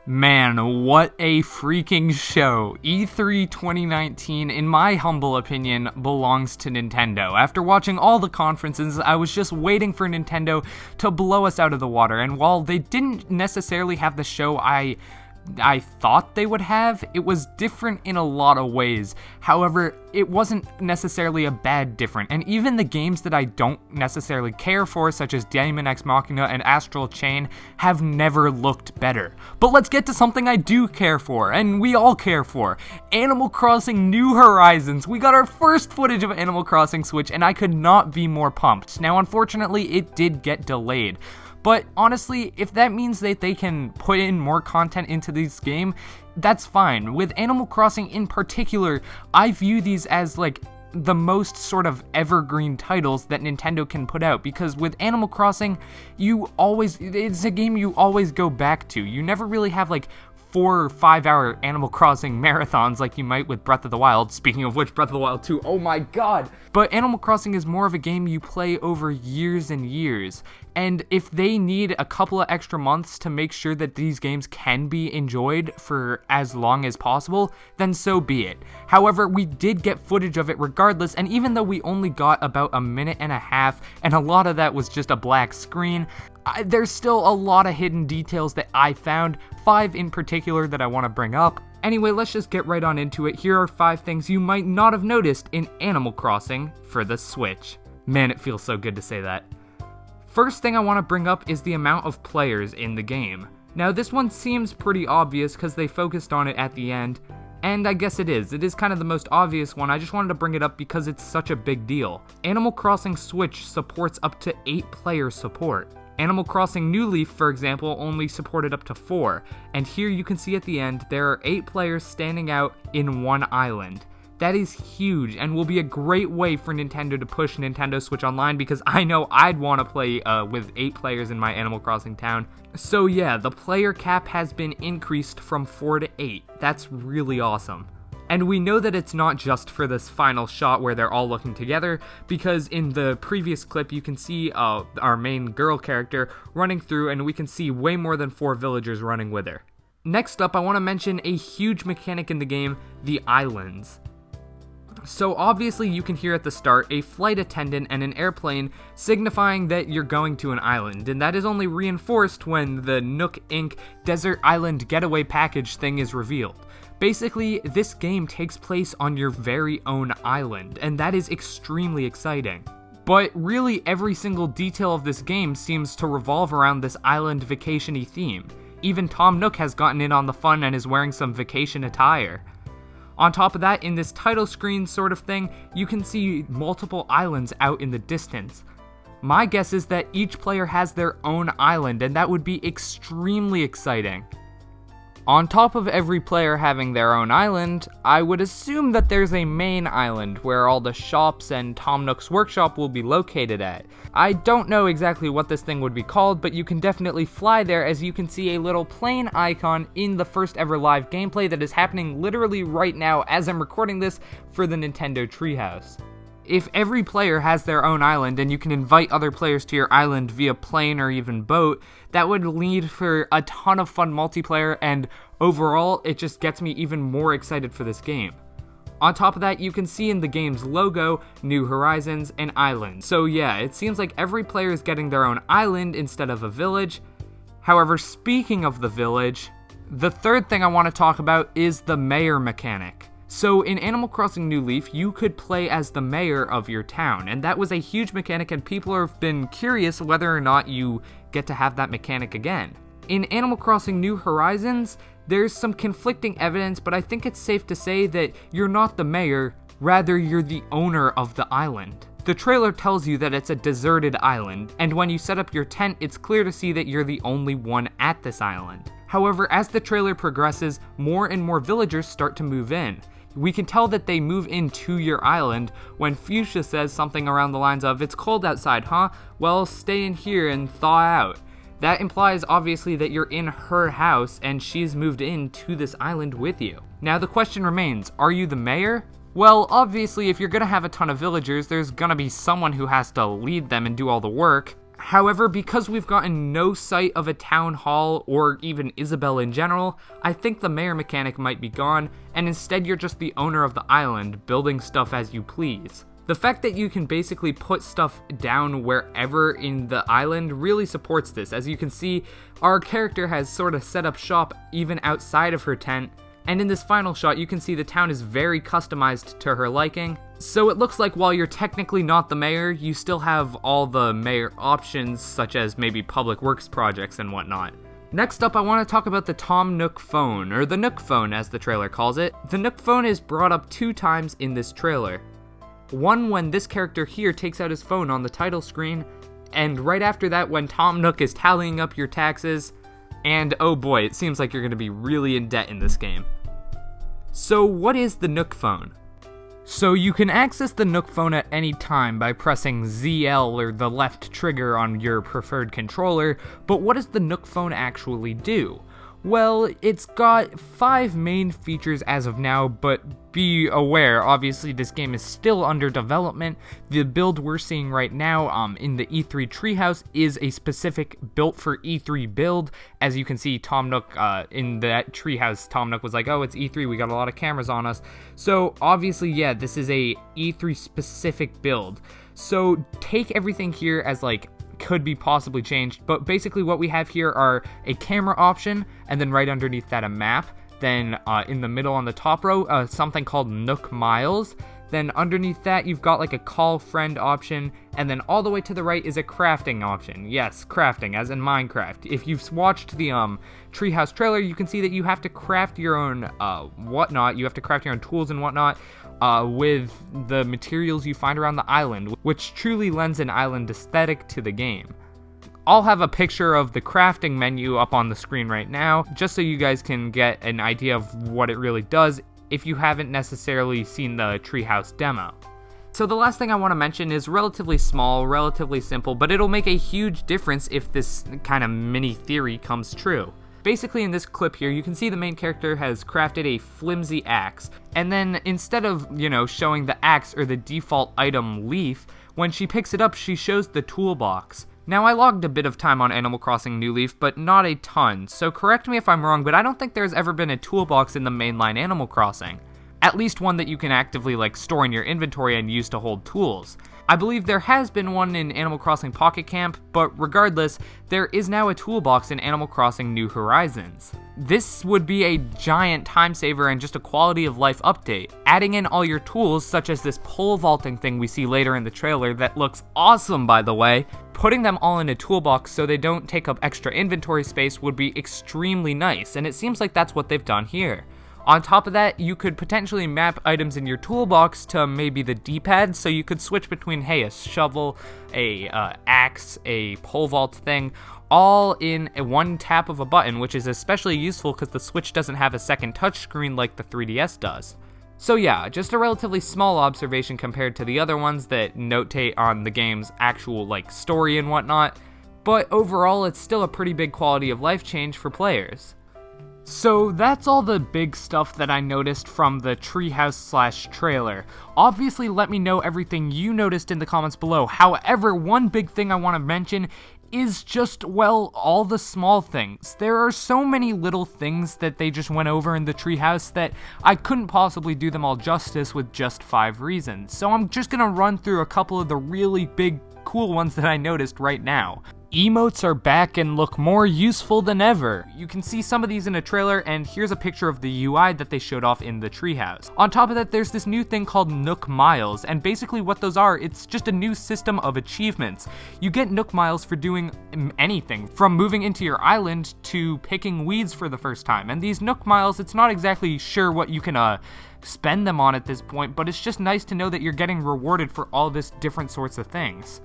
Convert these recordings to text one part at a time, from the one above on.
Man, what a freaking show. E3 2019, in my humble opinion, belongs to Nintendo. After watching all the conferences, I was just waiting for Nintendo to blow us out of the water, and while they didn't necessarily have the show I thought they would have, it was different in a lot of ways. However, it wasn't necessarily a bad different, and even the games that I don't necessarily care for, such as Daemon X Machina and Astral Chain, have never looked better. But let's get to something I do care for, and we all care for. Animal Crossing New Horizons. We got our first footage of Animal Crossing Switch, and I could not be more pumped. Now, unfortunately, it did get delayed. But honestly, if that means that they can put in more content into this game, that's fine. With Animal Crossing in particular, I view these as like the most sort of evergreen titles that Nintendo can put out, because with Animal Crossing, it's a game you always go back to. You never really have like 4 or 5 hour Animal Crossing marathons like you might with Breath of the Wild. Speaking of which, Breath of the Wild 2, oh my god! But Animal Crossing is more of a game you play over years and years. And if they need a couple of extra months to make sure that these games can be enjoyed for as long as possible, then so be it. However, we did get footage of it regardless, and even though we only got about a minute and a half, and a lot of that was just a black screen, there's still a lot of hidden details that I found, 5 in particular that I want to bring up. Anyway, let's just get right on into it. Here are 5 things you might not have noticed in Animal Crossing for the Switch. Man, it feels so good to say that. First thing I want to bring up is the amount of players in the game. Now, this one seems pretty obvious because they focused on it at the end, and I guess it is. It is kind of the most obvious one. I just wanted to bring it up because it's such a big deal. Animal Crossing Switch supports up to 8 player support. Animal Crossing New Leaf, for example, only supported up to 4, and here you can see at the end there are 8 players standing out in one island. That is huge, and will be a great way for Nintendo to push Nintendo Switch Online, because I know I'd want to play with 8 players in my Animal Crossing town. So yeah, the player cap has been increased from 4 to 8. That's really awesome. And we know that it's not just for this final shot where they're all looking together, because in the previous clip you can see our main girl character running through, and we can see way more than 4 villagers running with her. Next up, I want to mention a huge mechanic in the game, the islands. So obviously you can hear at the start a flight attendant and an airplane signifying that you're going to an island, and that is only reinforced when the Nook Inc. Desert Island Getaway Package thing is revealed. Basically, this game takes place on your very own island, and that is extremely exciting. But really, every single detail of this game seems to revolve around this island vacation-y theme. Even Tom Nook has gotten in on the fun and is wearing some vacation attire. On top of that, in this title screen sort of thing, you can see multiple islands out in the distance. My guess is that each player has their own island, and that would be extremely exciting. On top of every player having their own island, I would assume that there's a main island where all the shops and Tom Nook's workshop will be located at. I don't know exactly what this thing would be called, but you can definitely fly there, as you can see a little plane icon in the first ever live gameplay that is happening literally right now as I'm recording this for the Nintendo Treehouse. If every player has their own island and you can invite other players to your island via plane or even boat, that would lead for a ton of fun multiplayer, and overall, it just gets me even more excited for this game. On top of that, you can see in the game's logo, New Horizons and Islands. So yeah, it seems like every player is getting their own island instead of a village. However, speaking of the village, the third thing I want to talk about is the mayor mechanic. So in Animal Crossing New Leaf, you could play as the mayor of your town, and that was a huge mechanic, and people have been curious whether or not you get to have that mechanic again. In Animal Crossing New Horizons, there's some conflicting evidence, but I think it's safe to say that you're not the mayor, rather you're the owner of the island. The trailer tells you that it's a deserted island, and when you set up your tent, it's clear to see that you're the only one at this island. However, as the trailer progresses, more and more villagers start to move in. We can tell that they move into your island when Fuchsia says something around the lines of, "It's cold outside, huh? Well, stay in here and thaw out." That implies obviously that you're in her house and she's moved into this island with you. Now the question remains, are you the mayor? Well, obviously if you're gonna have a ton of villagers, there's gonna be someone who has to lead them and do all the work. However, because we've gotten no sight of a town hall or even Isabelle in general, I think the mayor mechanic might be gone, and instead you're just the owner of the island, building stuff as you please. The fact that you can basically put stuff down wherever in the island really supports this. As you can see, our character has sort of set up shop even outside of her tent, and in this final shot you can see the town is very customized to her liking. So it looks like while you're technically not the mayor, you still have all the mayor options, such as maybe public works projects and whatnot. Next up, I want to talk about the Tom Nook phone, or the Nook phone as the trailer calls it. The Nook phone is brought up 2 times in this trailer. One when this character here takes out his phone on the title screen, and right after that when Tom Nook is tallying up your taxes, and oh boy, it seems like you're going to be really in debt in this game. So what is the Nook phone? So you can access the Nook phone at any time by pressing ZL or the left trigger on your preferred controller, but what does the Nook phone actually do? Well, it's got 5 main features as of now, but be aware, obviously this game is still under development. The build we're seeing right now in the E3 treehouse is a specific built for E3 build. As you can see, Tom Nook in that treehouse, Tom Nook was like, oh, it's E3, we got a lot of cameras on us. So obviously, yeah, this is a E3 specific build. So take everything here as like could be possibly changed, but basically what we have here are a camera option, and then right underneath that a map, then in the middle on the top row something called Nook Miles, then underneath that you've got like a call friend option, and then all the way to the right is a crafting option. Yes, crafting, as in Minecraft. If you've watched the treehouse trailer, you can see that you have to craft your own whatnot, you have to craft your own tools and whatnot with the materials you find around the island, which truly lends an island aesthetic to the game. I'll have a picture of the crafting menu up on the screen right now, just so you guys can get an idea of what it really does if you haven't necessarily seen the treehouse demo. So the last thing I want to mention is relatively small, relatively simple, but it'll make a huge difference if this kind of mini theory comes true. Basically in this clip here, you can see the main character has crafted a flimsy axe, and then instead of, showing the axe or the default item leaf, when she picks it up she shows the toolbox. Now I logged a bit of time on Animal Crossing New Leaf, but not a ton, so correct me if I'm wrong, but I don't think there's ever been a toolbox in the mainline Animal Crossing. At least one that you can actively store in your inventory and use to hold tools. I believe there has been one in Animal Crossing Pocket Camp, but regardless, there is now a toolbox in Animal Crossing New Horizons. This would be a giant time saver and just a quality of life update. Adding in all your tools, such as this pole vaulting thing we see later in the trailer that looks awesome by the way, putting them all in a toolbox so they don't take up extra inventory space would be extremely nice, and it seems like that's what they've done here. On top of that, you could potentially map items in your toolbox to maybe the D-pad, so you could switch between, hey, a shovel, a axe, a pole vault thing, all in one tap of a button, which is especially useful because the Switch doesn't have a second touchscreen like the 3DS does. So yeah, just a relatively small observation compared to the other ones that notate on the game's actual story and whatnot, but overall it's still a pretty big quality of life change for players. So that's all the big stuff that I noticed from the treehouse / trailer. Obviously let me know everything you noticed in the comments below. However, one big thing I want to mention is just, well, all the small things. There are so many little things that they just went over in the treehouse that I couldn't possibly do them all justice with just 5 reasons. So I'm just gonna run through a couple of the really big cool ones that I noticed right now. Emotes are back and look more useful than ever. You can see some of these in a trailer, and here's a picture of the UI that they showed off in the treehouse. On top of that, there's this new thing called Nook Miles, and basically what those are, it's just a new system of achievements. You get Nook Miles for doing anything, from moving into your island to picking weeds for the first time. And these Nook Miles, it's not exactly sure what you can spend them on at this point, but it's just nice to know that you're getting rewarded for all this different sorts of things.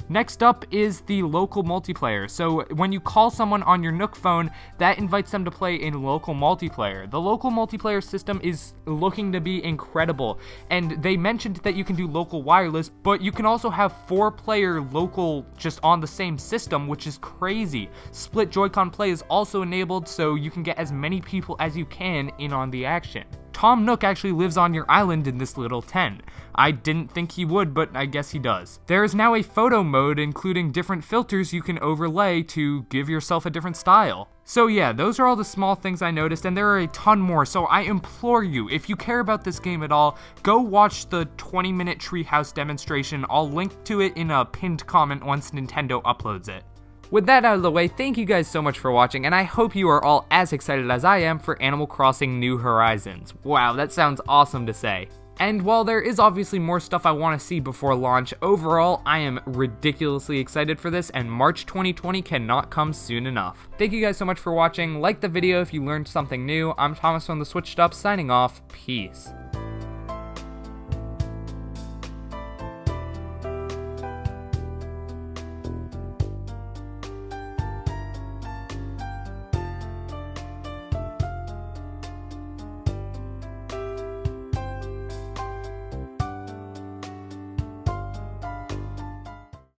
Next up is the local multiplayer. So when you call someone on your Nook phone, that invites them to play in local multiplayer. The local multiplayer system is looking to be incredible, and they mentioned that you can do local wireless, but you can also have 4-player local just on the same system, which is crazy. Split Joy-Con play is also enabled, so you can get as many people as you can in on the action. Tom Nook actually lives on your island in this little tent. I didn't think he would, but I guess he does. There is now a photo mode including different filters you can overlay to give yourself a different style. So yeah, those are all the small things I noticed, and there are a ton more, so I implore you, if you care about this game at all, go watch the 20-minute Treehouse demonstration. I'll link to it in a pinned comment once Nintendo uploads it. With that out of the way, thank you guys so much for watching, and I hope you are all as excited as I am for Animal Crossing New Horizons. Wow, that sounds awesome to say. And while there is obviously more stuff I want to see before launch, overall, I am ridiculously excited for this, and March 2020 cannot come soon enough. Thank you guys so much for watching. Like the video if you learned something new. I'm Thomas from The Switched Up, signing off. Peace.